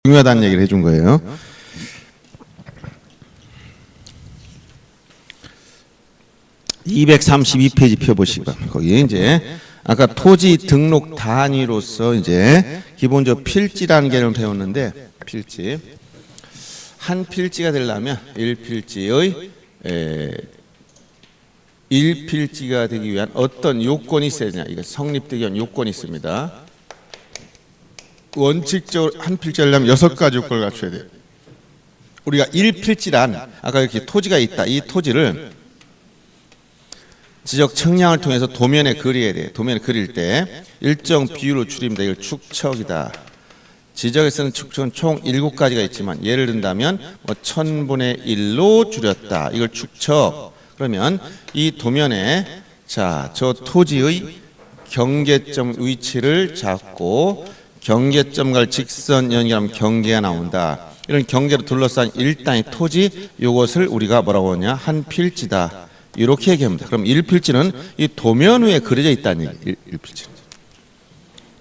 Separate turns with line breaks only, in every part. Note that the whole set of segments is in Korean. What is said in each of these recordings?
중요하다는 얘기를 해준 거예요. (232페이지) 펴보시기 바랍니다. 거기 이제 아까 토지 등록 단위로서 이제 기본적으로 필지라는 개념을 배웠는데, 필지 한 필지가 되려면 1필지의 1필지가 되기 위한 어떤 요건이 있어야 되냐, 이거 성립되기 위한 요건이 있습니다. 원칙적으로 한 필지가 되려면 6가지 요건을 갖춰야 돼요. 우리가 1필지란 아까 이렇게 토지가 있다, 이 토지를 지적 측량을 통해서 도면에 그려야 돼요. 도면에 그릴 때 일정 비율로 줄입니다. 이걸 축척이다. 지적에서는 축척은 총 7가지가 있지만 예를 든다면 뭐 1000분의 1로 줄였다. 이걸 축척. 그러면 이 도면에 자, 저 토지의 경계점 위치를 잡고 경계점과 직선 연결하면 경계가 나온다. 이런 경계로 둘러싼 일단의 토지, 이것을 우리가 뭐라고 하냐, 한 필지다. 이렇게 얘기합니다. 그럼 1필지는 이 도면 위에 그려져 있다는 얘기예요. 1필지.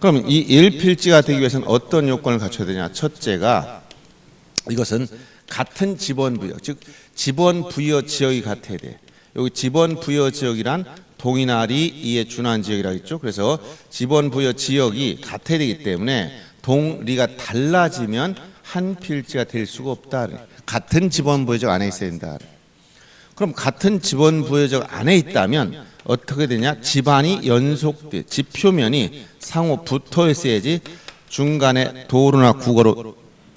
그럼 이 1필지가 되기 위해서는 어떤 요건을 갖춰야 되냐? 첫째가 이것은 같은 지번 부여, 즉 지번 부여 지역이 같아야 돼. 여기 지번 부여 지역이란 동이나리 이에 준한 지역이라고 했죠. 그래서 지번 부여 지역이 같아야 되기 때문에 동리가 달라지면 한 필지가 될 수가 없다. 같은 지번 부여 지역 안에 있어야 된다. 그럼 같은 지번 부여적 안에 있다면 어떻게 되냐? 집안이 연속돼, 집 표면이 상호 붙어 있어야지 중간에 도로나 국어로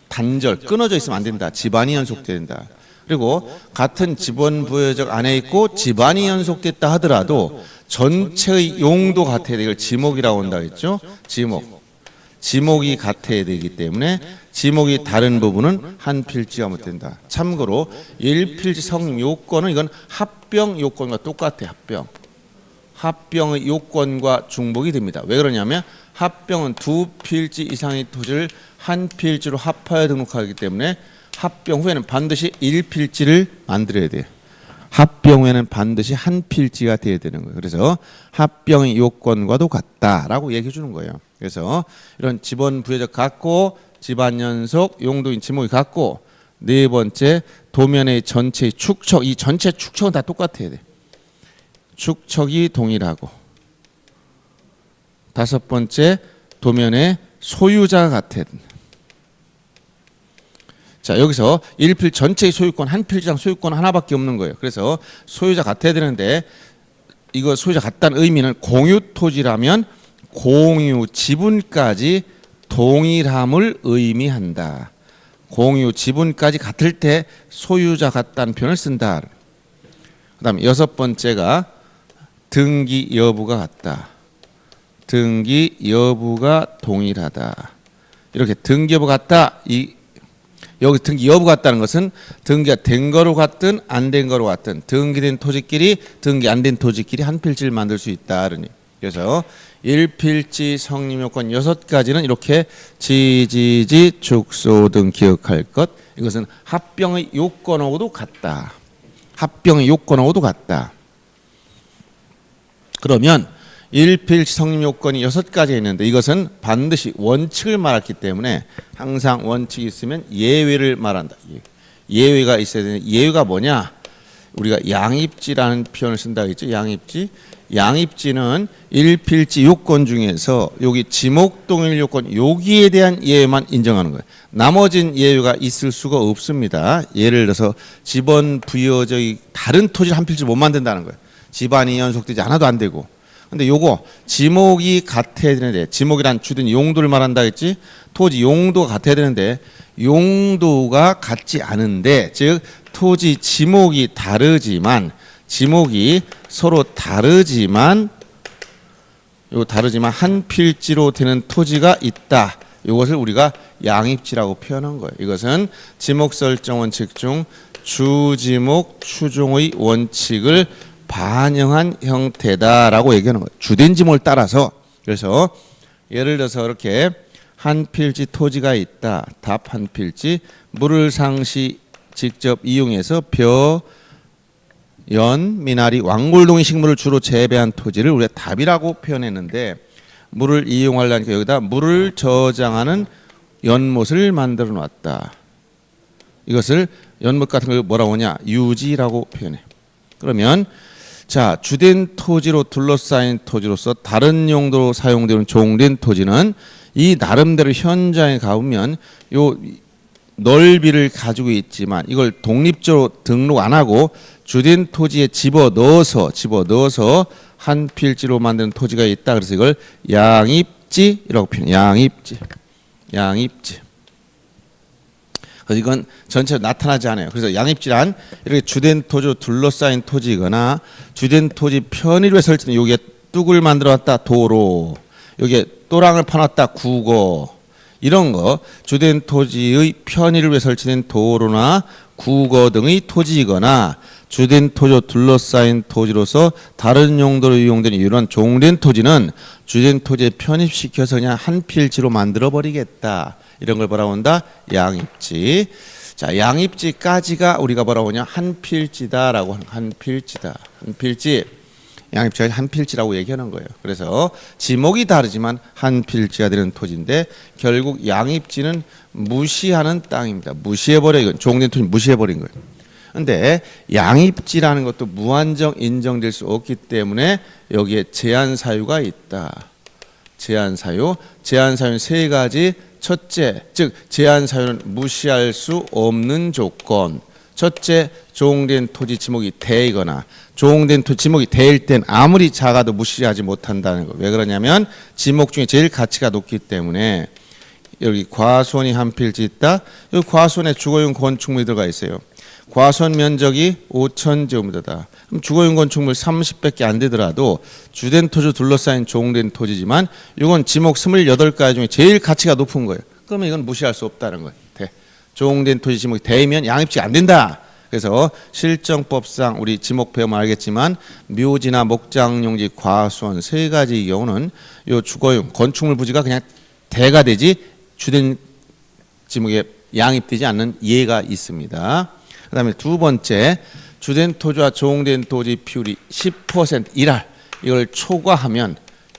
단절 끊어져 있으면 안 된다. 집안이 연속된다. 그리고 같은 지번 부여적 안에 있고 집안이 연속됐다 하더라도 전체의 용도 같아야 돼. 이걸 지목이라고 한다 했죠. 지목이 같아야 되기 때문에 지목이 다른 부분은 한 필지가 못 된다. 참고로 1필지 성립 요건은 이건 합병 요건과 똑같아요. 합병의 요건과 중복이 됩니다. 왜 그러냐면 합병은 2필지 이상의 토지를 한 필지로 합하여 등록하기 때문에 합병 후에는 반드시 1필지를 만들어야 돼요. 합병 후에는 반드시 한 필지가 돼야 되는 거예요. 그래서 합병의 요건과도 같다라고 얘기해 주는 거예요. 그래서 이런 지번 부여적 같고 집안 연속 용도인 지목이 같고, 네 번째 도면의 전체의 축척, 이 전체 축척은 다 똑같아야 돼. 축척이 동일하고, 다섯 번째 도면의 소유자가 같아야 된다. 자, 여기서 1필 전체의 소유권, 한 필지당 소유권 하나밖에 없는 거예요. 그래서 소유자 같아야 되는데, 이거 소유자 같다는 의미는 공유 토지라면 공유 지분까지 동일함을 의미한다. 공유 지분까지 같을 때 소유자 같다는 표현을 쓴다. 그 다음에 6번째가 등기 여부가 같다. 등기 여부가 동일하다. 이렇게 등기 여부 같다. 여기 등기 여부 같다는 것은 등기가 된 거로 같든 안 된 거로 같든 등기된 토지끼리 등기 안 된 토지끼리 한 필지를 만들 수 있다. 그래서 1필지 성립 요건 6가지는 이렇게 지지지 축소 등 기억할 것. 이것은 합병의 요건하고도 같다. 합병의 요건하고도 같다. 그러면 1필지 성립 요건이 6가지 있는데 이것은 반드시 원칙을 말했기 때문에 항상 원칙이 있으면 예외를 말한다. 예외가 있어야 되는, 예외가 뭐냐? 우리가 양입지라는 표현을 쓴다고 했죠. 양입지는 1필지 요건 중에서 여기 지목 동일 요건, 여기에 대한 예외만 인정하는 거예요. 나머진 예외가 있을 수가 없습니다. 예를 들어서 지번 부여적이 다른 토지를 한 필지 못 만든다는 거예요. 집안이 연속되지 않아도 안 되고. 근데 요거 지목이 같아야 되는데, 지목이란 주된 용도를 말한다 했지. 토지 용도가 같아야 되는데 용도가 같지 않은데, 즉 토지 지목이 다르지만, 지목이 서로 다르지만 한 필지로 되는 토지가 있다. 이것을 우리가 양입지라고 표현한 거예요. 이것은 지목 설정 원칙 중 주지목 추종의 원칙을 반영한 형태다라고 얘기하는 거예요. 주된 지목을 따라서. 그래서 예를 들어서 이렇게 한 필지 토지가 있다. 답 한 필지. 물을 상시 직접 이용해서 벼, 연, 미나리, 왕골동의 식물을 주로 재배한 토지를 우리가 답이라고 표현했는데, 물을 이용하려니까 여기다 물을 저장하는 연못을 만들어 놨다. 이것을 연못 같은 걸 뭐라고 하냐? 유지라고 표현해. 그러면 자, 주된 토지로 둘러싸인 토지로서 다른 용도로 사용되는 종된 토지는 이 나름대로 현장에 가보면 요 넓이를 가지고 있지만 이걸 독립적으로 등록 안 하고 주된 토지에 집어넣어서 한 필지로 만든 토지가 있다. 그래서 이걸 양입지라고 표현해. 양입지. 그래서 이건 전체로 나타나지 않아요. 그래서 양입지란 이렇게 주된 토지로 둘러싸인 토지거나 주된 토지 편의로에 설치된 여기에 뚝을 만들어놨다 도로, 여기에 또랑을 파놨다 국어, 이런 거 주된 토지의 편의를 위해 설치된 도로나 국어 등의 토지이거나 주된 토지로 둘러싸인 토지로서 다른 용도로 이용되는 이런 종된 토지는 주된 토지에 편입시켜서 그냥 한 필지로 만들어 버리겠다. 이런 걸 뭐라고 한다? 양입지. 자, 양입지까지가 우리가 뭐라고 하냐? 한 필지다라고 하는, 한 필지다. 한 필지. 양입지가 한 필지라고 얘기하는 거예요. 그래서 지목이 다르지만 한 필지가 되는 토지인데 결국 양입지는 무시하는 땅입니다. 무시해버려. 이건 종된 토지 무시해버린 거예요. 근데 양입지라는 것도 무한정 인정될 수 없기 때문에 여기에 제한 사유가 있다. 제한 사유. 제한 사유는 세 가지. 첫째, 즉 제한 사유는 무시할 수 없는 조건. 첫째, 조응된 토지 지목이 대이거나 조응된 토지 지목이 대일 땐 아무리 작아도 무시하지 못한다는 거. 왜 그러냐면 지목 중에 제일 가치가 높기 때문에. 여기 과수원이 한 필지 있다. 여기 과수원에 주거용 건축물이 들어가 있어요. 과수원 면적이 5,000제곱미터다. 그럼 주거용 건축물 30밖에 안 되더라도 주된 토지 둘러싸인 조응된 토지지만 이건 지목 28가지 중에 제일 가치가 높은 거예요. 그러면 이건 무시할 수 없다는 거예요. 조응된 토지 지목이 대이면 양입지가 안 된다. 그래서 실정법상 우리 지목 배우면 알겠지만 묘지나 목장용지, 과수원 세 가지의 경우는 요 주거용 건축물 부지가 그냥 대가 되지 주된 지목에 양입되지 않는 예가 있습니다. 그 다음에 두 번째, 주된 토지와 조응된 토지 비율이 10% 이할 이걸 초과하면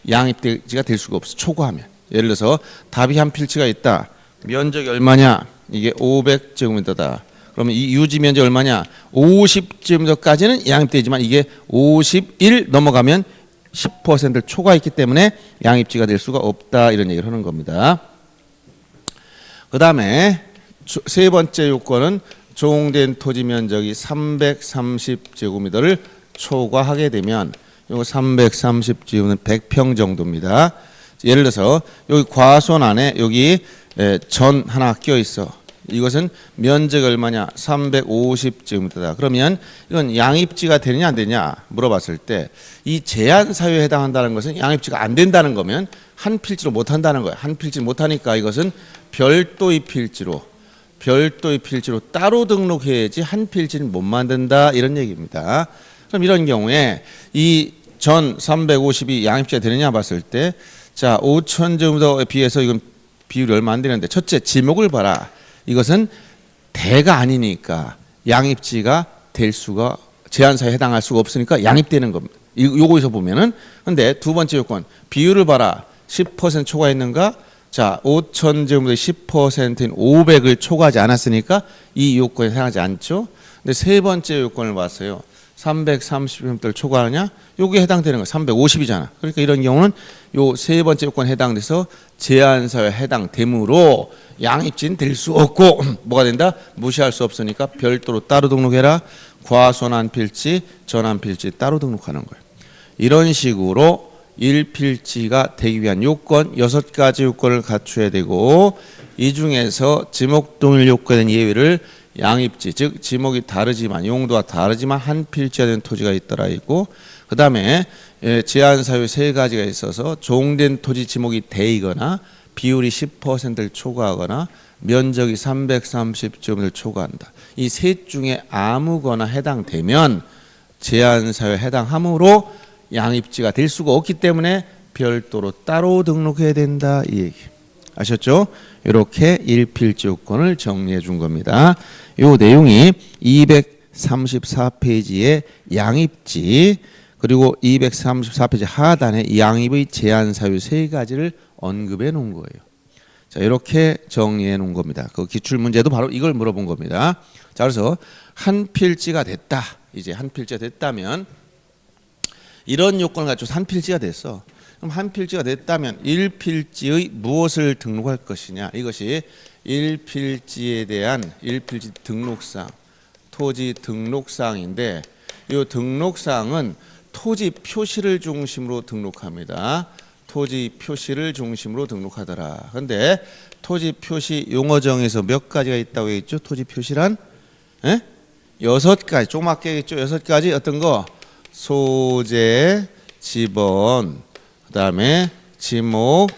양입지가 될 수가 없어. 초과하면. 예를 들어서 답이 한 필지가 있다. 면적이 얼마냐? 이게 500제곱미터다. 그러면 이 유지 면적 얼마냐? 50제곱미터까지는 양입되지만 이게 51 넘어가면 10%를 초과했기 때문에 양입지가 될 수가 없다. 이런 얘기를 하는 겁니다. 그 다음에 세 번째 요건은 조응된 토지 면적이 330제곱미터를 초과하게 되면 요거 330제곱미터는 100평 정도입니다. 예를 들어서 여기 과수원 안에 여기 전 하나 끼어 있어. 이것은 면적이 얼마냐? 350제곱미터다. 그러면 이건 양입지가 되느냐 안 되냐 물어봤을 때 이 제한 사유에 해당한다는 것은 양입지가 안 된다는 거면 한 필지로 못 한다는 거야. 한 필지로 못 하니까 이것은 별도의 필지로 따로 등록해야지 한 필지는 못 만든다 이런 얘기입니다. 그럼 이런 경우에 이 전 350이 양입지가 되느냐 봤을 때 자 5,000제곱미터에 비해서 이건 비율이 얼마 안 되는데 첫째 지목을 봐라. 이것은 대가 아니니까 양입지가 될 수가 제한사에 해당할 수가 없으니까 양입되는 겁니다. 요거에서 보면은. 근데 두 번째 요건 비율을 봐라. 10% 초과했는가? 자 5,000제곱미터 10%인 500을 초과하지 않았으니까 이 요건에 해당하지 않죠. 근데 세 번째 요건을 봤어요. 330제곱미터를 초과하냐? 요게 해당되는 거 350이잖아. 그러니까 이런 경우는 요 세 번째 요건에 해당돼서 제한사유에 해당되므로 양입지는 될 수 없고 뭐가 된다? 무시할 수 없으니까 별도로 따로 등록해라. 과수원 한 필지, 전 한 필지 따로 등록하는 거예요. 이런 식으로 1필지가 되기 위한 요건 6가지 요건을 갖춰야 되고 이 중에서 지목 동일 요건에 대한 예외를 양입지, 즉 지목이 다르지만 용도가 다르지만 한 필지가 된 토지가 있더라 있고 그 다음에 제한 사유 세 가지가 있어서 조응된 토지 지목이 대이거나 비율이 10%를 초과하거나 면적이 330제곱미터를 초과한다. 이 셋 중에 아무거나 해당되면 제한 사유에 해당하므로 양입지가 될 수가 없기 때문에 별도로 따로 등록해야 된다 이 얘기. 아셨죠? 이렇게 1필지 요건을 정리해 준 겁니다. 이 내용이 234페이지의 양입지 그리고 234페이지 하단에 양입의 제한 사유 세 가지를 언급해 놓은 거예요. 자, 이렇게 정리해 놓은 겁니다. 그 기출 문제도 바로 이걸 물어본 겁니다. 자, 그래서 한 필지가 됐다. 이제 한 필지가 됐다면 이런 요건을 갖춰서 한 필지가 됐어. 그럼 한 필지가 됐다면 1필지의 무엇을 등록할 것이냐. 이것이 1필지에 대한 1필지 등록사항, 토지 등록사항인데 이 등록사항은 토지 표시를 중심으로 등록합니다. 토지 표시를 중심으로 등록하더라. 그런데 토지 표시 용어정에서 몇 가지가 있다고 했죠? 토지 표시란 6가지, 조그맣게 했죠? 6가지 어떤 거? 소재, 지번, 그 다음에 지목,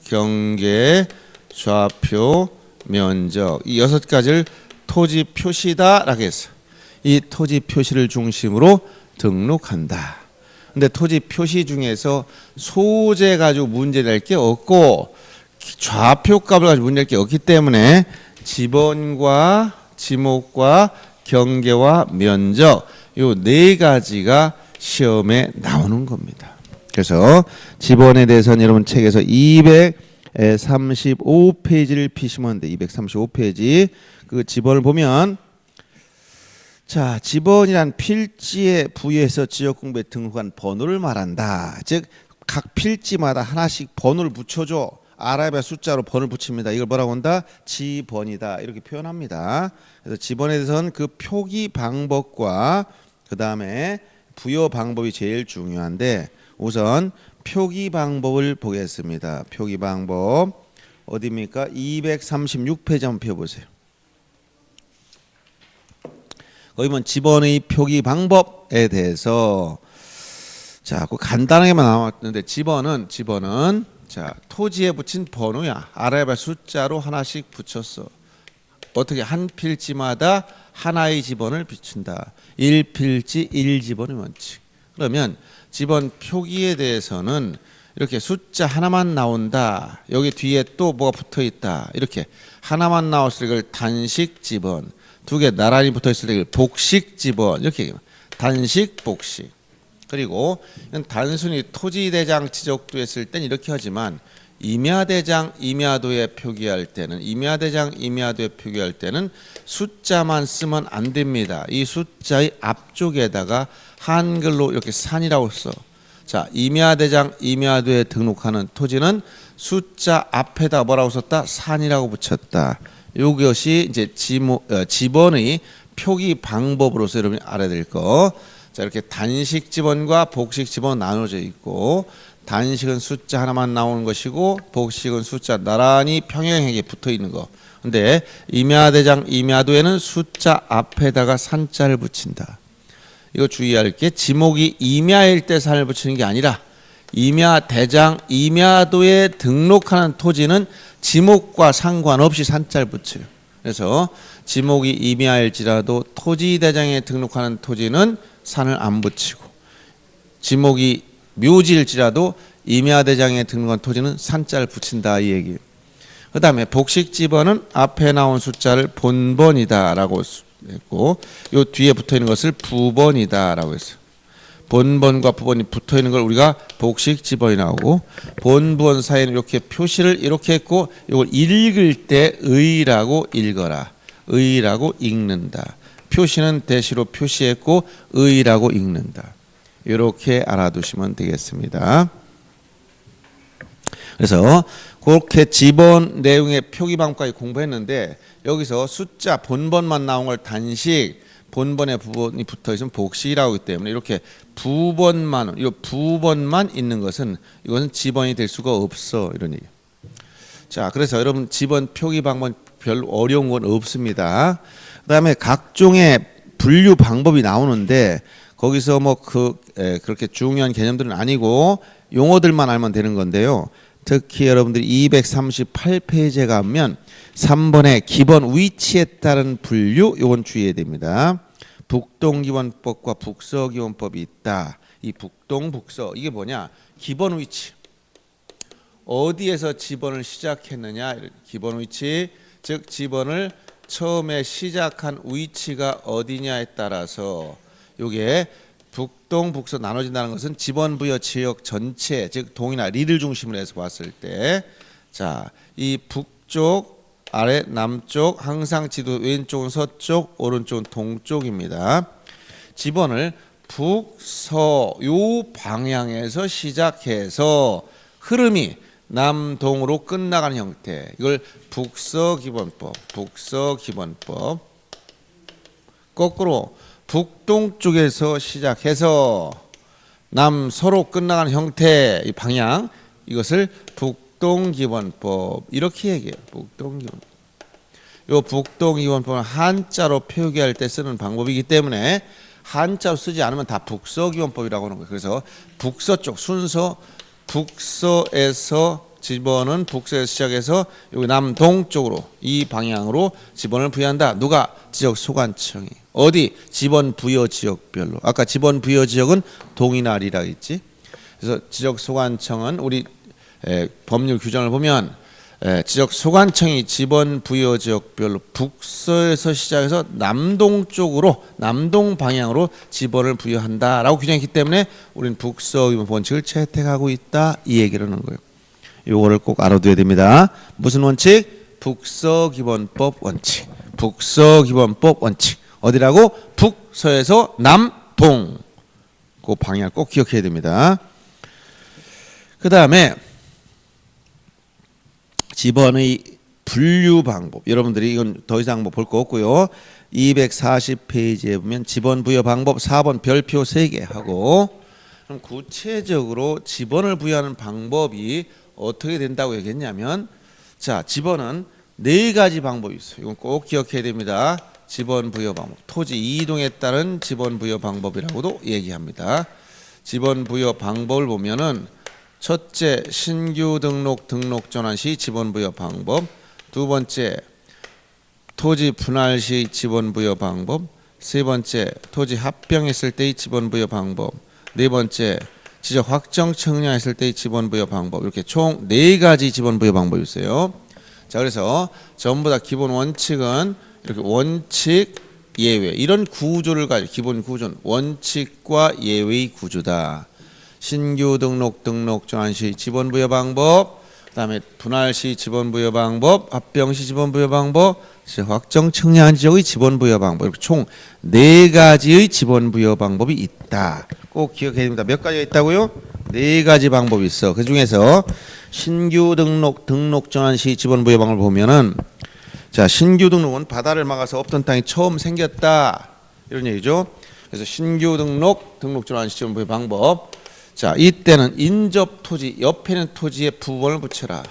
경계, 좌표, 면적, 이 6가지를 토지 표시다라고 했어요. 이 토지 표시를 중심으로 등록한다. 근데 토지 표시 중에서 소재 가지고 문제 낼 게 없고 좌표 값을 가지고 문제 낼 게 없기 때문에 지번과 지목과 경계와 면적 요 4가지가 시험에 나오는 겁니다. 그래서 지번에 대해서는 여러분 책에서 235페이지를 피시면 돼. 235페이지 그 지번을 보면 자, 지번이란 필지에 부여해서 지역공부에 등록한 번호를 말한다. 즉 각 필지마다 하나씩 번호를 붙여줘. 아랍의 숫자로 번호를 붙입니다. 이걸 뭐라고 한다? 지번이다. 이렇게 표현합니다. 그래서 지번에 대해서는 그 표기 방법과 그 다음에 부여 방법이 제일 중요한데 우선 표기 방법을 보겠습니다. 표기 방법 어디입니까? 236페이지 한번 펴보세요. 거기 보면 지번의 표기 방법에 대해서 자, 그 간단하게만 나왔는데 지번은 자, 토지에 붙인 번호야. 아랍의 숫자로 하나씩 붙였어. 어떻게 한 필지마다 하나의 지번을 비춘다. 1필지 1지번의 원칙. 그러면 지번 표기에 대해서는 이렇게 숫자 하나만 나온다. 여기 뒤에 또 뭐가 붙어 있다. 이렇게 하나만 나왔을 때 이걸 단식 지번. 2개 나란히 붙어 있을 때 이걸 복식 지번. 이렇게 얘기합니다. 단식 복식. 그리고 단순히 토지대장 지적도했을 땐 이렇게 하지만 임야대장 임야도에 표기할 때는 임야대장 표기할 때는 숫자만 쓰면 안 됩니다. 이 숫자의 앞쪽에다가 한글로 이렇게 산이라고 써. 자, 임야대장 임야도에 등록하는 토지는 숫자 앞에다 뭐라고 썼다? 산이라고 붙였다. 이것이 이제 지번의 표기 방법으로서 여러분이 알아야 될 거. 자, 이렇게 단식 지번과 복식 지번 나눠져 있고 단식은 숫자 하나만 나오는 것이고 복식은 숫자 나란히 평행하게 붙어 있는 거. 근데 임야대장 임야도에는 숫자 앞에다가 산자를 붙인다. 이거 주의할 게 지목이 임야일 때 산을 붙이는 게 아니라 임야대장 임야도에 등록하는 토지는 지목과 상관없이 산자를 붙여요. 그래서 지목이 임야일지라도 토지대장에 등록하는 토지는 산을 안 붙이고 지목이 묘지일지라도 임야대장에 등록한 토지는 산자를 붙인다 이 얘기예요. 그 다음에 복식지번은 앞에 나온 숫자를 본번이다 라고 했고 요 뒤에 붙어있는 것을 부번이다 라고 했어요. 본번과 부번이 붙어있는 걸 우리가 복식지번이 나오고 본부원 사이에는 이렇게 표시를 이렇게 했고 이걸 읽을 때 의라고 읽어라. 의라고 읽는다. 표시는 대시로 표시했고 의라고 읽는다. 이렇게 알아두시면 되겠습니다. 그래서 그렇게 지번 내용의 표기 방법까지 공부했는데 여기서 숫자 본번만 나온 걸 단식 본번에 부번이 붙어 있으면 복식이라고 하기 때문에 이렇게 부번만 있는 것은 이것은 지번이 될 수가 없어 이런 얘기. 자, 그래서 여러분 지번 표기 방법 별 어려운 건 없습니다. 그다음에 각종의 분류 방법이 나오는데 거기서 뭐 그렇게 중요한 개념들은 아니고 용어들만 알면 되는 건데요. 특히 여러분들이 238페이지에 가면 3번의 기본 위치에 따른 분류 요건 주의해야 됩니다. 북동기본법과 북서기본법이 있다. 이 북동 북서 이게 뭐냐? 기본 위치. 어디에서 지번을 시작했느냐? 기본 위치 즉 지번을 처음에 시작한 위치가 어디냐에 따라서 요게 북동 북서 나눠진다는 것은 지번 부여 지역 전체 즉 동이나 리를 중심으로 해서 봤을 때 자, 이 북쪽, 아래 남쪽, 항상 지도 왼쪽은 서쪽, 오른쪽은 동쪽입니다. 지번을 북서 요 방향에서 시작해서 흐름이 남동으로 끝나가는 형태, 이걸 북서기본법, 북서기본법. 거꾸로 북동쪽에서 시작해서 남서로 끝나가는 형태, 이 방향, 이것을 북동기본법 이렇게 얘기해요. 북동기본법. 요 북동기본법은 한자로 표기할 때 쓰는 방법이기 때문에 한자로 쓰지 않으면 다 북서기본법이라고 하는 거예요. 그래서 북서쪽 순서, 북서에서 지번은 북서에서 시작해서 여기 남동쪽으로 이 방향으로 지번을 부여한다. 누가? 지적소관청이. 어디? 지번 부여 지역별로. 아까 지번 부여 지역은 동이나리라 했지. 그래서 지적소관청은 우리 법률 규정을 보면 지적소관청이 지번 부여 지역별로 북서에서 시작해서 남동쪽으로, 남동 방향으로 지번을 부여한다라고 규정했기 때문에 우리는 북서기본 원칙을 채택하고 있다, 이 얘기를 하는 거예요. 요거를 꼭 알아둬야 됩니다. 무슨 원칙? 북서기본법 원칙. 북서기본법 원칙. 어디라고? 북서에서 남동. 그 방향을 꼭 기억해야 됩니다. 그 다음에 지번의 분류 방법. 여러분들이 이건 더 이상 뭐 볼 거 없고요. 240페이지에 보면 지번 부여 방법 4번 별표 3개 하고, 그럼 구체적으로 지번을 부여하는 방법이 어떻게 된다고 얘기했냐면, 자, 지번은 4가지 방법이 있어요. 이건 꼭 기억해야 됩니다. 지번 부여 방법. 토지 이동에 따른 지번 부여 방법이라고도 얘기합니다. 지번 부여 방법을 보면은 첫째, 신규 등록 전환 시 지번 부여 방법. 두 번째, 토지 분할 시 지번 부여 방법. 세 번째, 토지 합병했을 때의 지번 부여 방법. 네 번째, 지적 확정 청량했을 때의 지번 부여 방법. 이렇게 총 4가지 지번 부여 방법이 있어요. 자, 그래서 전부 다 기본 원칙은 이렇게 원칙, 예외, 이런 구조를 가지고, 기본 구조는 원칙과 예외의 구조다. 신규 등록 전환 시 지번 부여 방법, 그다음에 분할 시 지번 부여 방법, 합병 시 지번 부여 방법, 확정 청량한 지역의 지번 부여 방법, 이렇게 총 4가지의 지번 부여 방법이 있다. 꼭 기억해야 됩니다. 몇 가지가 있다고요? 4가지 방법이 있어. 그 중에서 신규 등록 전환 시 지번 부여 방법을 보면은, 자, 신규 등록은 바다를 막아서 없던 땅이 처음 생겼다, 이런 얘기죠. 그래서 신규 등록 전환 시 지번 부여 방법. 자, 이때는 인접 토지, 옆에 있는 토지에 부번을 붙여라.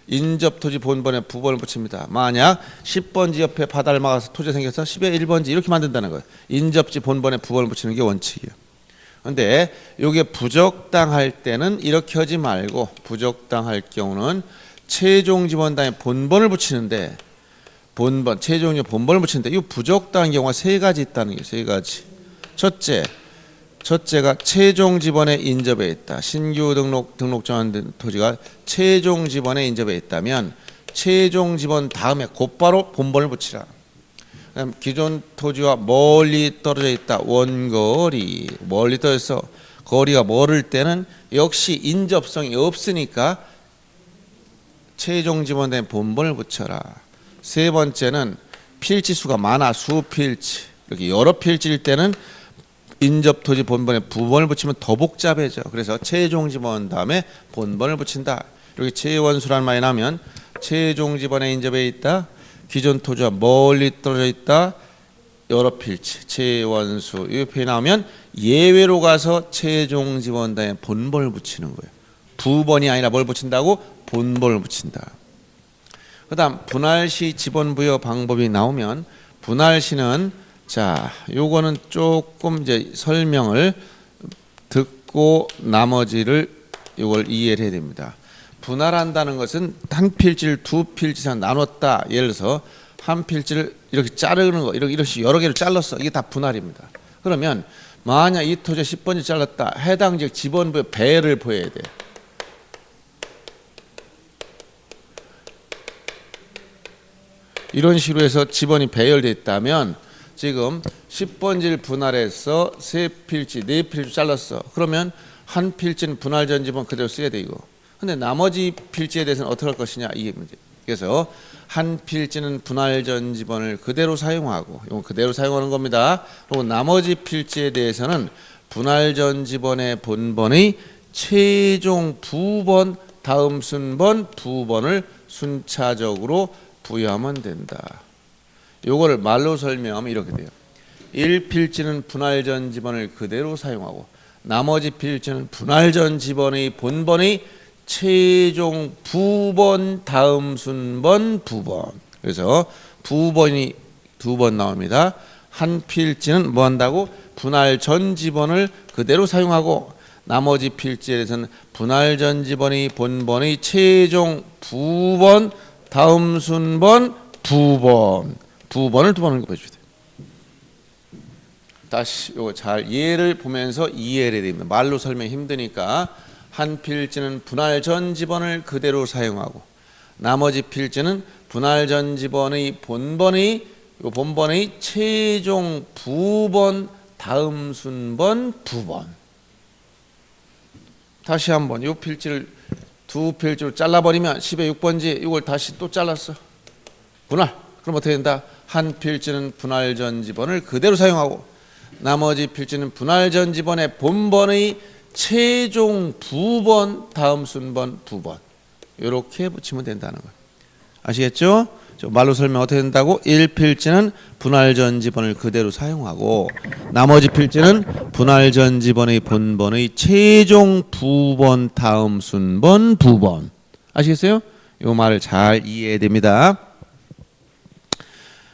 인접 토지 본번에 부번을 붙입니다. 만약 10번지 옆에 바다를 막아서 토지가 생겨서 10의 1번지 이렇게 만든다는 거예요. 인접지 본번에 부번을 붙이는 게 원칙이에요. 근데 이게 부적당할 때는 이렇게 하지 말고, 부적당할 경우는 최종 지번 다음에 본번을 붙이는데, 본번, 최종 지번 본번을 붙이는데, 이 부적당한 경우가 3가지 있다는 게, 3가지. 첫째가 최종 지번에 인접해 있다. 신규 등록 전환된 토지가 최종 지번에 인접해 있다면 최종 지번 다음에 곧바로 본번을 붙이라. 그다음 기존 토지와 멀리 떨어져 있다. 원거리, 멀리 떨어져서 거리가 멀을 때는 역시 인접성이 없으니까 최종 지번 다음에 본번을 붙여라. 세 번째는 필지 수가 많아, 수필지, 이렇게 여러 필지일 때는 인접 토지 본번에 부번을 붙이면 더 복잡해져. 그래서 최종 지번 다음에 본번을 붙인다. 이렇게 최원수란 말이 나면 최종 지번에 인접해 있다, 기존 토지와 멀리 떨어져 있다, 여러 필지, 최원수, 이 표현이 나오면 예외로 가서 최종 지번 다음에 본번을 붙이는 거예요. 부번이 아니라 뭘 붙인다고? 본번을 붙인다. 그 다음 분할시 지번 부여 방법이 나오면, 분할시는, 자, 요거는 조금 이제 설명을 듣고 나머지를 요걸 이해를 해야 됩니다. 분할한다는 것은 한 필지를 2필지 이상 나눴다. 예를 들어서 한 필지를 이렇게 자르는 거, 이렇게 여러 개를 잘랐어. 이게 다 분할입니다. 그러면 만약 이 토지 10번째 잘랐다. 해당 지역 지번부에 배를 보여야 돼. 이런 식으로 해서 지번이 배열되어 있다면 지금 10번지를 분할해서 3필지, 4필지 잘랐어. 그러면 한 필지는 분할 전 지번 그대로 써야 돼, 이거. 근데 나머지 필지에 대해서는 어떻게 할 것이냐 이게 문제. 그래서 한 필지는 분할 전지번을 그대로 사용하고 이건 그대로 사용하는 겁니다. 그리고 나머지 필지에 대해서는 분할 전지번의 본번의 최종 부번 다음 순번 부번을 순차적으로 부여하면 된다. 요거를 말로 설명하면 이렇게 돼요. 1필지는 분할 전지번을 그대로 사용하고 나머지 필지는 분할 전지번의 본번의 최종 부번 다음 순번 부번. 그래서 부번이 두 번 나옵니다. 한 필지는 뭐 한다고? 분할 전지번을 그대로 사용하고 나머지 필지에 대해서는 분할 전지번의 본번의 최종 부번 다음 순번 부번. 부번을 두 번 보여주세요. 다시 요거 잘 예를 보면서 이해를 해야 됩니다. 말로 설명이 힘드니까 한 필지는 분할 전지번을 그대로 사용하고 나머지 필지는 분할 전지번의 본번의 최종 부번 다음 순번 부번. 다시 한번 이 필지를 두 필지로 잘라버리면 10의 6번지 이걸 다시 또 잘랐어. 분할. 그럼 어떻게 된다? 한 필지는 분할 전지번을 그대로 사용하고 나머지 필지는 분할 전지번의 본번의 최종 부번 다음 순번 부번 이렇게 붙이면 된다는 거예요. 아시겠죠? 말로 설명 어떻게 된다고? 1필지는 분할 전지번을 그대로 사용하고 나머지 필지는 분할 전지번의 본번의 최종 부번 다음 순번 부번. 아시겠어요? 이 말을 잘 이해해야 됩니다.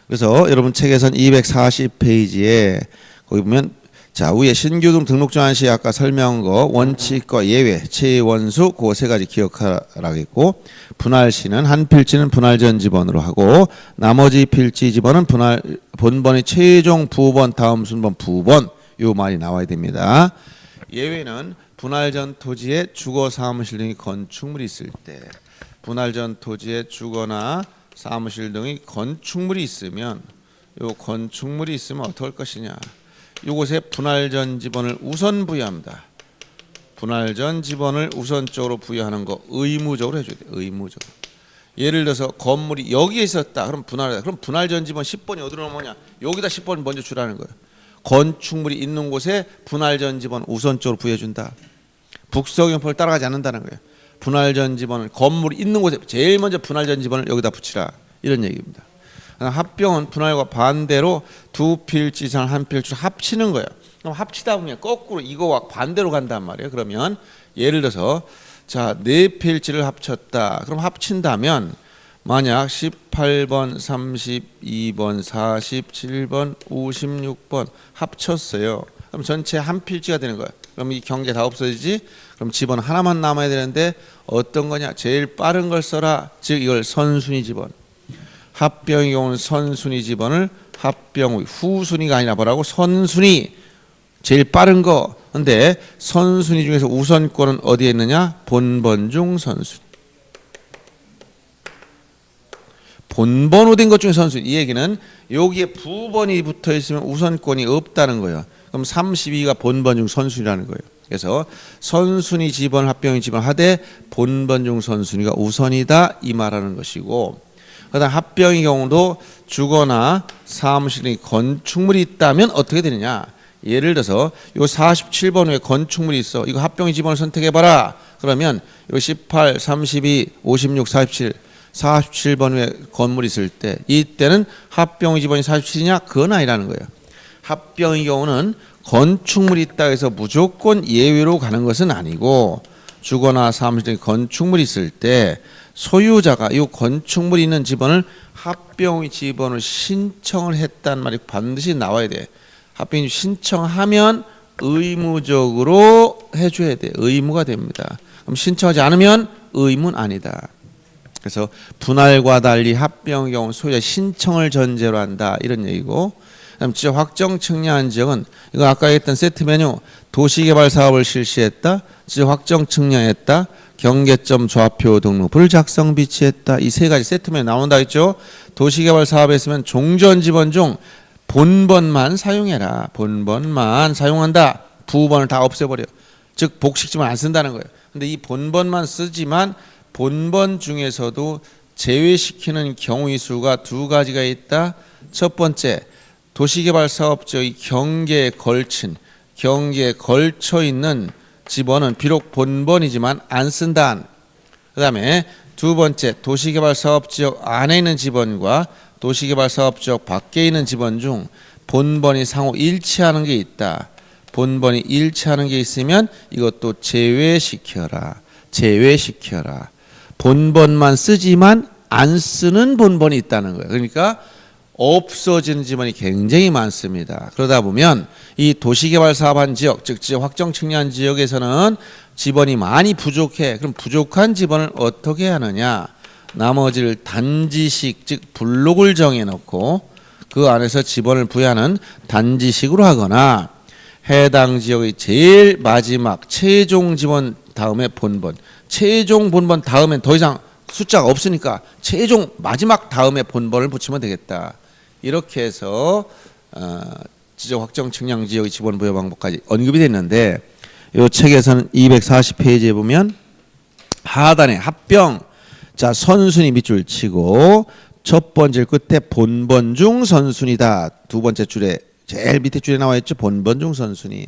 그래서 여러분 책에선 240페이지에 거기 보면 자 위에 신규 등록증한 시 아까 설명한 거 원칙과 예외, 최원수 그 세 가지 기억하라고 했고 분할 시는 한 필지는 분할 전지번으로 하고 나머지 필지 지번은 분할 본번의 최종 부번 다음 순번 부번 요 말이 나와야 됩니다. 예외는 분할 전 토지에 주거 사무실 등의 건축물이 있을 때 분할 전 토지에 주거나 사무실 등의 건축물이 있으면 요 건축물이 있으면 어떻게 할 것이냐? 이곳에 분할 전지번을 우선 부여합니다. 분할 전지번을 우선적으로 부여하는 거 의무적으로 해줘야 돼요. 의무적으로. 예를 들어서 건물이 여기에 있었다. 그럼 분할 전지번 10번이 어디로 넘어오냐? 여기다 10번 먼저 주라는 거예요. 건축물이 있는 곳에 분할 전지번 우선적으로 부여준다. 북서경포를 따라가지 않는다는 거예요. 분할 전지번은 건물이 있는 곳에 제일 먼저 분할 전지번을 여기다 붙이라. 이런 얘기입니다. 합병은 분할과 반대로 두 필지 이상 한 필지를 합치는 거예요. 그럼 합치다 보면 거꾸로 이거와 반대로 간단 말이에요. 그러면 예를 들어서 자, 네 필지를 합쳤다. 그럼 합친다면 만약 18번, 32번, 47번, 56번 합쳤어요. 그럼 전체 한 필지가 되는 거예요. 그럼 이 경계 다 없어지지? 그럼 지번 하나만 남아야 되는데 어떤 거냐? 제일 빠른 걸 써라. 즉 이걸 선순위 지번. 합병의 경우는 선순위 지번을 합병 후순위가 아니라 뭐라고? 선순위. 제일 빠른 거. 근데 선순위 중에서 우선권은 어디에 있느냐? 본번 중 선순위. 본번호 된 것 중에 선순위. 이 얘기는 여기에 부번이 붙어 있으면 우선권이 없다는 거예요. 그럼 32가 본번 중 선순위라는 거예요. 그래서 선순위 지번 합병의 지번 하되 본번 중 선순위가 우선이다 이 말하는 것이고 그다음 합병의 경우도 주거나 사무실의 건축물이 있다면 어떻게 되느냐? 예를 들어서 요 47번 후에 건축물이 있어. 이거 합병의 지번을 선택해봐라. 그러면 요 18, 32, 56, 47, 47번 후에 건물이 있을 때 이때는 합병의 지번이 47이냐? 그건 아니라는 거예요. 합병의 경우는 건축물이 있다 해서 무조건 예외로 가는 것은 아니고 주거나 사무실의 건축물이 있을 때 소유자가 이 건축물이 있는 지번을 합병의 지번을 신청을 했단 말이 반드시 나와야 돼. 합병이 신청하면 의무적으로 해줘야 돼. 의무가 됩니다. 그럼 신청하지 않으면 의무는 아니다. 그래서 분할과 달리 합병의 경우 소유자 신청을 전제로 한다 이런 얘기고 그다음 지적 확정 측량한 지역은 이거 아까 했던 세트 메뉴 도시개발 사업을 실시했다. 지적 확정 측량했다. 경계점 좌표 등록부를 작성 비치했다. 이 세 가지 세트 메뉴 나온다 했죠. 도시개발 사업에 있으면 종전 지번 중 본번만 사용해라. 본번만 사용한다. 부번을 다 없애버려. 즉 복식 지번 안 쓴다는 거예요. 근데 이 본번만 쓰지만 본번 중에서도 제외시키는 경우의 수가 두 가지가 있다. 첫 번째, 도시개발사업지의 경계에 걸쳐 있는 지번은 비록 본번이지만 안 쓴다. 그 다음에 두 번째, 도시개발사업지역 안에 있는 지번과 도시개발사업지역 밖에 있는 지번 중 본번이 상호 일치하는 게 있다. 본번이 일치하는 게 있으면 이것도 제외시켜라. 본번만 쓰지만 안 쓰는 본번이 있다는 거예요. 그러니까 없어지는 지번이 굉장히 많습니다. 그러다 보면 이 도시개발사업한 지역, 즉 지역 확정 측량 지역에서는 지번이 많이 부족해. 그럼 부족한 지번을 어떻게 하느냐? 나머지를 단지식, 즉 블록을 정해놓고 그 안에서 지번을 부여하는 단지식으로 하거나 해당 지역의 제일 마지막 최종 지번 다음에 본번, 최종 본번 다음엔 더 이상 숫자가 없으니까 최종 마지막 다음에 본번을 붙이면 되겠다. 이렇게 해서 지적 확정 측량 지역의 지번 부여 방법까지 언급이 됐는데 이 책에서는 240페이지에 보면 하단에 합병, 자 선순위 밑줄 치고 첫 번째 끝에 본번 중 선순위다. 두 번째 줄에 제일 밑에 줄에 나와 있죠. 본번 중 선순위.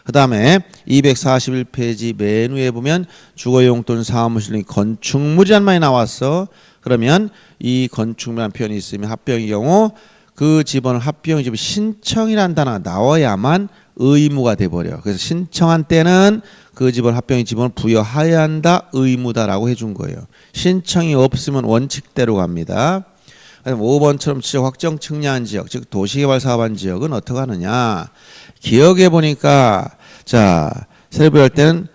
그 다음에 241페이지 맨 위에 보면 주거용 또는 사무실 건축물이란 말이 나왔어. 그러면 이 건축물이라는 표현이 있으면 합병의 경우 그 지번을 합병의 지번 신청이라는 단어가 나와야만 의무가 돼버려. 그래서 신청한 때는 그 지번 합병의 지번을 부여해야 한다. 의무다라고 해준 거예요. 신청이 없으면 원칙대로 갑니다. 5번처럼 지적 확정 측량한 지역, 즉 도시개발 사업한 지역은 어떻게 하느냐? 기억해 보니까 자 세부할 때는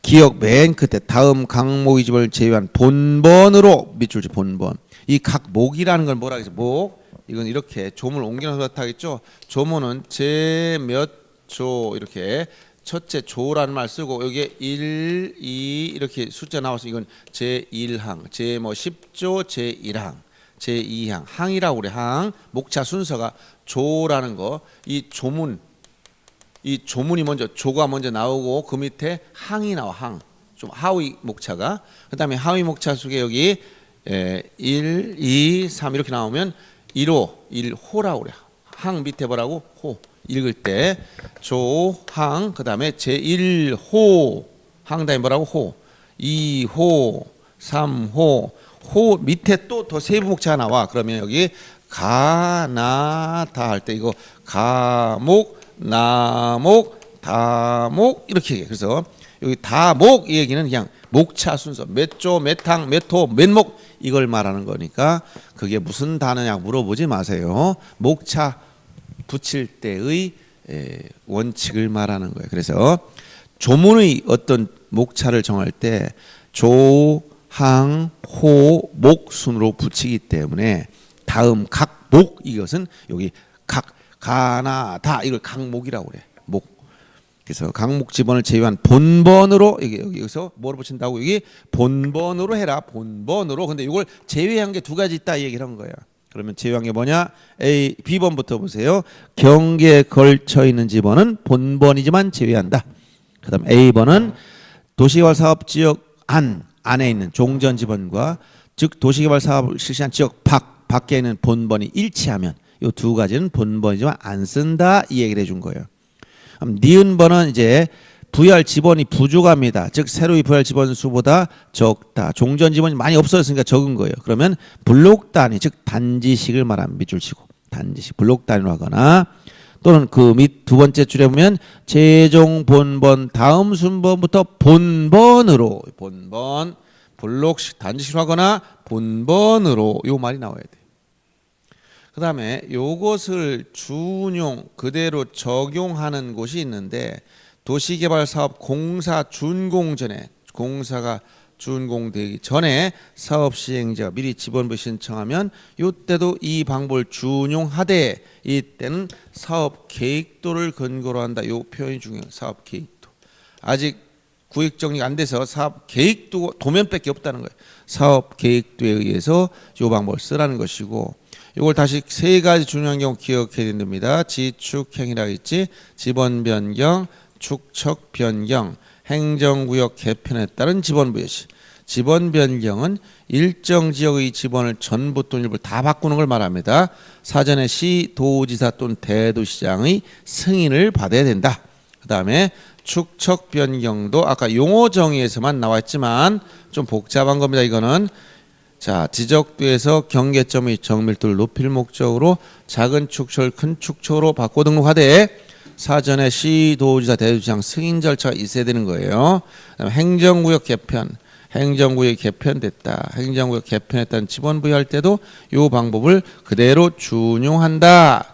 기억 맨 끝에 다음 각목의 지번을 제외한 본번으로 밑줄지 본번. 이 각목이라는 건 뭐라 그러죠? 목. 이건 이렇게 조문을 옮겨서 나타나겠죠. 조문은 제 몇 조 이렇게 첫째 조라는 말 쓰고 여기에 1, 2 이렇게 숫자 나와서 이건 제1항, 제 뭐 10조 제1항, 제2항, 항이라고 그래. 항. 목차 순서가 조라는 거. 이 조문, 이 조문이 먼저 조가 먼저 나오고 그 밑에 항이 나와. 항. 좀 하위 목차가. 그다음에 하위 목차 속에 여기 1, 2, 3 이렇게 나오면 1호, 1호라고 그래. 항 밑에 뭐라고? 호. 읽을 때 조항, 그다음에 제1호 항 다음에 뭐라고? 호. 2호, 3호. 호 밑에 또 더 세부 목차가 나와. 그러면 여기 가나다 할 때 이거 가목, 나목, 다목 이렇게 얘기해. 그래서 여기 다목 이 얘기는 그냥 목차 순서 몇 조, 몇 항, 몇 호, 몇 목 이걸 말하는 거니까 그게 무슨 단어냐 물어보지 마세요. 목차 붙일 때의 원칙을 말하는 거예요. 그래서 조문의 어떤 목차를 정할 때 조, 항, 호, 목 순으로 붙이기 때문에 다음 각 목 이것은 여기 각 가나 다 이걸 각목이라고 그래. 목. 그래서 각목 지번을 제외한 본번으로 여기서 뭐로 붙인다고? 여기 본번으로 해라. 본번으로. 근데 이걸 제외한 게 두 가지 있다 이 얘기를 한 거야. 그러면 제외한 게 뭐냐? A, B번부터 보세요. 경계에 걸쳐 있는 지번은 본번이지만 제외한다. 그 다음 A번은 도시개발 사업 지역 안에 있는 종전 지번과 즉 도시개발 사업을 실시한 지역 밖에 있는 본번이 일치하면 이 두 가지는 본번이지만 안 쓴다 이 얘기를 해준 거예요. 니은번은 이제 부여할 지번이 부족합니다. 즉 새로이 부여할 지번 수보다 적다. 종전 지번이 많이 없어졌으니까 적은 거예요. 그러면 블록 단위 즉 단지식을 말하면 밑줄 치고 단지식 블록 단위로 하거나 또는 그 밑 두 번째 줄에 보면 최종 본번 다음 순번부터 본번으로 본번 블록식 단지식으로 하거나 본번으로 요 말이 나와야 돼. 그 다음에 요것을 준용 그대로 적용하는 곳이 있는데 도시개발사업 공사 준공 전에 공사가 준공되기 전에 사업 시행자가 미리 지번부 신청하면 이때도 이 방법을 준용하되 이때는 사업 계획도를 근거로 한다. 이 표현이 중요해요. 사업 계획도. 아직 구획 정리가 안 돼서 사업 계획도 도면밖에 없다는 거예요. 사업 계획도에 의해서 이 방법을 쓰라는 것이고 이걸 다시 세 가지 중요한 경우 기억해야 됩니다. 지축행이라고 있지. 지번 변경, 축척 변경, 행정구역 개편에 따른 지번 부여 시. 지번 변경은 일정 지역의 지번을 전부 또는 일부를 다 바꾸는 걸 말합니다. 사전에 시, 도지사 또는 대도시장의 승인을 받아야 된다. 그 다음에 축척 변경도 아까 용어 정의에서만 나왔지만 좀 복잡한 겁니다. 이거는 자, 지적도에서 경계점의 정밀도를 높일 목적으로 작은 축척을 큰 축척으로 바꿔 등록하되 사전에 시, 도지사, 대도시장 승인 절차가 있어야 되는 거예요. 그다음에 행정구역 개편, 행정구역이 개편됐다. 행정구역 개편했다는 지번 부여할 때도 이 방법을 그대로 준용한다.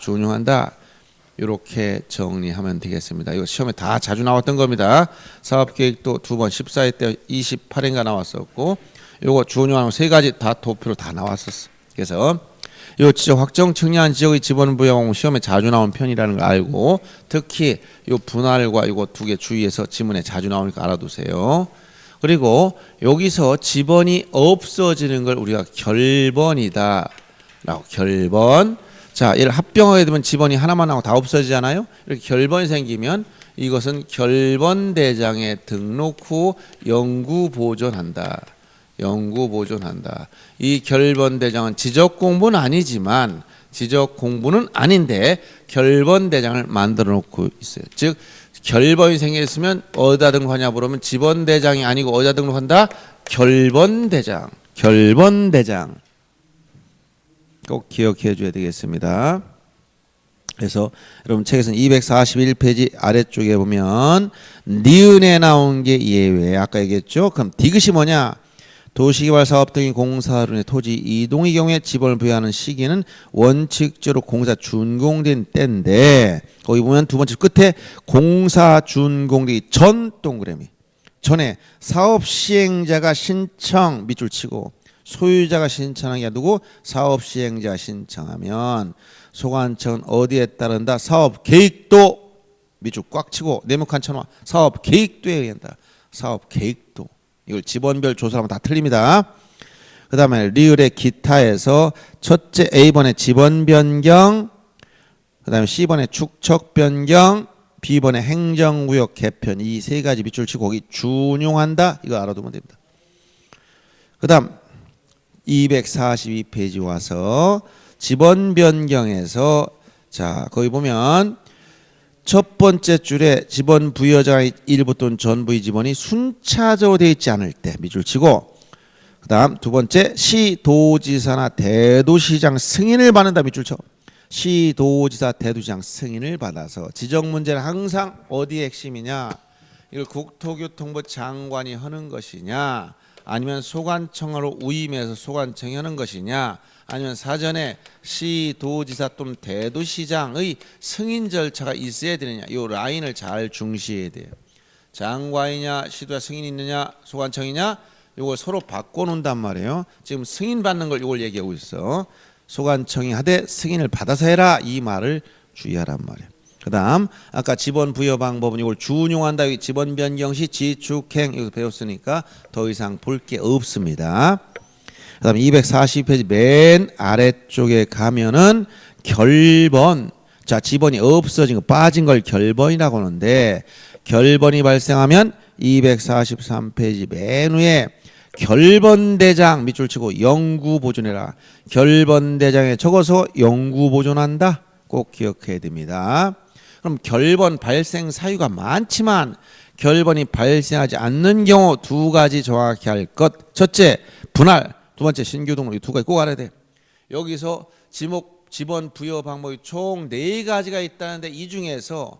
이렇게 정리하면 되겠습니다. 이거 시험에 다 자주 나왔던 겁니다. 사업계획도 2번 14회 때 28회인가 나왔었고 요거 준용하는 3가지 다 도표로 다 나왔었어. 그래서 요 지적 확정 측량한 지역의 지번 부여 시험에 자주 나온 편이라는 걸 알고 특히 요 분할과 이거 2개 주의해서 지문에 자주 나오니까 알아두세요. 그리고 여기서 지번이 없어지는 걸 우리가 결번이다 라고 결번. 자, 얘를 합병하게 되면 지번이 하나만 나오고 다 없어지잖아요. 이렇게 결번이 생기면 이것은 결번대장에 등록 후 영구 보존한다. 이 결번대장은 지적공부는 아니지만 지적공부는 아닌데 결번대장을 만들어 놓고 있어요. 즉 결번이 생겼으면 어디다 등록하냐 물으면 지번대장이 아니고 어디다 등록한다? 결번대장. 꼭 기억해 줘야 되겠습니다. 그래서 여러분 책에서는 241페이지 아래쪽에 보면 니은에 나온 게 예외. 아까 얘기했죠. 그럼 디귿이 뭐냐? 도시개발사업 등의 공사로 토지 이동의 경우에 지번을 부여하는 시기는 원칙적으로 공사 준공된 때인데 거기 보면 두 번째 끝에 공사 준공되기 전 동그라미 전에 사업 시행자가 신청 밑줄 치고 소유자가 신청한 게 누구? 사업 시행자가 신청하면 소관청은 어디에 따른다? 사업 계획도 밑줄 꽉 치고 네모칸 쳐놔. 사업 계획도에 의한다. 사업 계획도. 이걸 지번별 조사하면 다 틀립니다. 그 다음에 리을의 기타에서 첫째 A번의 지번 변경, 그 다음에 C번의 축척 변경, B번의 행정구역 개편 이 3가지 밑줄 치고 거기 준용한다. 이거 알아두면 됩니다. 그 다음 242페이지 와서 지번 변경에서 자 거기 보면 첫 번째 줄에 지번 부여자의 일부 또는 전부의 지번이 순차적으로 되어 있지 않을 때 밑줄 치고 그 다음 두 번째 시도지사나 대도시장 승인을 받는다 밑줄 쳐. 시도지사 대도시장 승인을 받아서 지적 문제는 항상 어디의 핵심이냐 이걸 국토교통부 장관이 하는 것이냐 아니면 소관청으로 위임해서 소관청이 하는 것이냐 아니면 사전에 시도지사 또는 대도시장의 승인 절차가 있어야 되느냐 이 라인을 잘 중시해야 돼요. 장관이냐 시도자 승인이 있느냐 소관청이냐 이걸 서로 바꿔놓는단 말이에요. 지금 승인 받는 걸 이걸 얘기하고 있어. 소관청이 하되 승인을 받아서 해라 이 말을 주의하란 말이에요. 그 다음 아까 지번 부여 방법은 이걸 준용한다. 지번 변경 시 지축행 이거 배웠으니까 더 이상 볼 게 없습니다. 그 다음에 240페이지 맨 아래쪽에 가면은 결번. 자 지번이 없어진 거 빠진 걸 결번이라고 하는데 결번이 발생하면 243페이지 맨 위에 결번대장 밑줄 치고 영구 보존해라. 결번대장에 적어서 영구 보존한다. 꼭 기억해야 됩니다. 그럼 결번 발생 사유가 많지만 결번이 발생하지 않는 경우 2가지 정확히 할 것. 첫째 분할, 두 번째 신규 등록. 이 2가지 꼭 알아야 돼. 여기서 지번 부여 방법이 총 4가지가 있다는데 이 중에서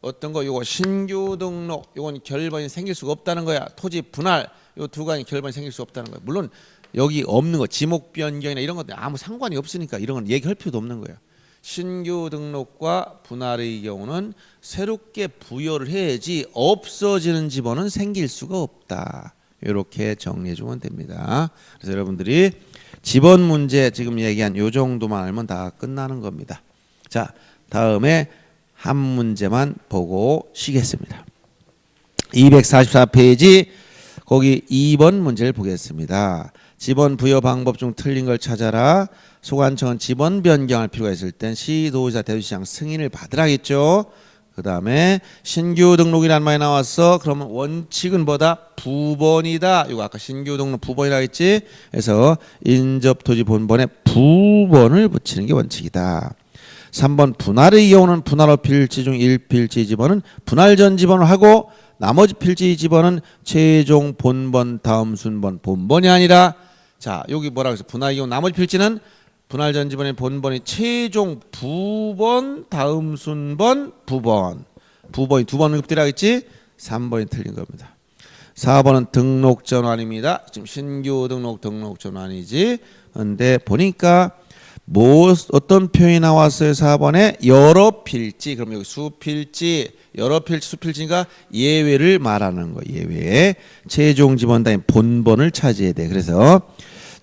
어떤 거 요거 신규 등록 요건 결번이 생길 수가 없다는 거야. 토지 분할 요 2가지 결번이 생길 수 없다는 거야. 물론 여기 없는 거 지목 변경이나 이런 것들 아무 상관이 없으니까 이런 건 얘기할 필요도 없는 거예요. 신규 등록과 분할의 경우는 새롭게 부여를 해야지 없어지는 지번은 생길 수가 없다. 이렇게 정리해 주면 됩니다. 그래서 여러분들이 지번 문제 지금 얘기한 요 정도만 알면 다 끝나는 겁니다. 자, 다음에 한 문제만 보고 쉬겠습니다. 244페이지 거기 2번 문제를 보겠습니다. 지번 부여 방법 중 틀린 걸 찾아라. 소관청은 지번 변경할 필요가 있을 땐 시도지사 대도시장 승인을 받으라겠죠. 그 다음에 신규 등록이란 말이 나왔어. 그러면 원칙은 뭐다? 부번이다. 이거 아까 신규 등록 부번이라 했지. 그래서 인접토지 본번에 부번을 붙이는 게 원칙이다. 3번 분할의 경우는 분할어 필지 중 1필지 지번은 분할 전 지번을 하고 나머지 필지 지번은 최종 본번 다음 순번 본번이 아니라 자 여기 뭐라고 해서 분할의 경우 나머지 필지는 분할 전 지번의 본번이 최종 부번 다음 순번 부번 부번이 두 번 언급되라겠지. 3번이 틀린 겁니다. 4번은 등록 전환입니다. 지금 신규 등록 전환이지. 근데 보니까 뭐 어떤 표현이 나왔어요? 4번에 여러 필지. 그럼 여기 수필지, 여러 필지, 수필지가 예외를 말하는 거예요. 예외. 최종 지번 다음 본번을 차지해야 돼. 그래서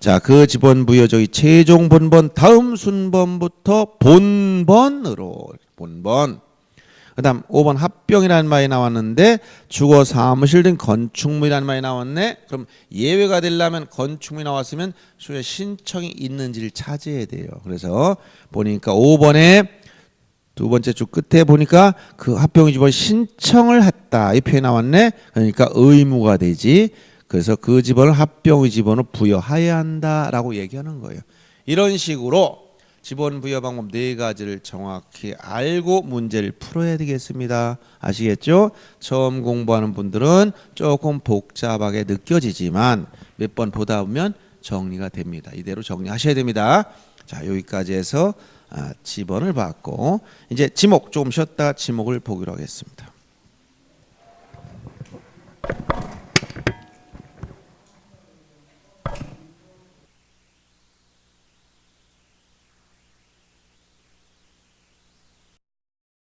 자, 그 지번 부여 저기 최종 본번 다음 순번부터 본번으로 본번. 그다음 5번 합병이라는 말이 나왔는데 주거 사무실 등 건축물이라는 말이 나왔네. 그럼 예외가 되려면 건축물이 나왔으면 수요 신청이 있는지를 찾아야 돼요. 그래서 보니까 5번에 두 번째 줄 끝에 보니까 그 합병 지번 신청을 했다 이 표현이 나왔네. 그러니까 의무가 되지. 그래서 그 지번을 합병의 지번으로 부여해야 한다라고 얘기하는 거예요. 이런 식으로 지번 부여 방법 4가지를 정확히 알고 문제를 풀어야 되겠습니다. 아시겠죠? 처음 공부하는 분들은 조금 복잡하게 느껴지지만 몇 번 보다 보면 정리가 됩니다. 이대로 정리하셔야 됩니다. 자, 여기까지 해서 지번을 봤고 이제 지목 조금 쉬었다 지목을 보기로 하겠습니다.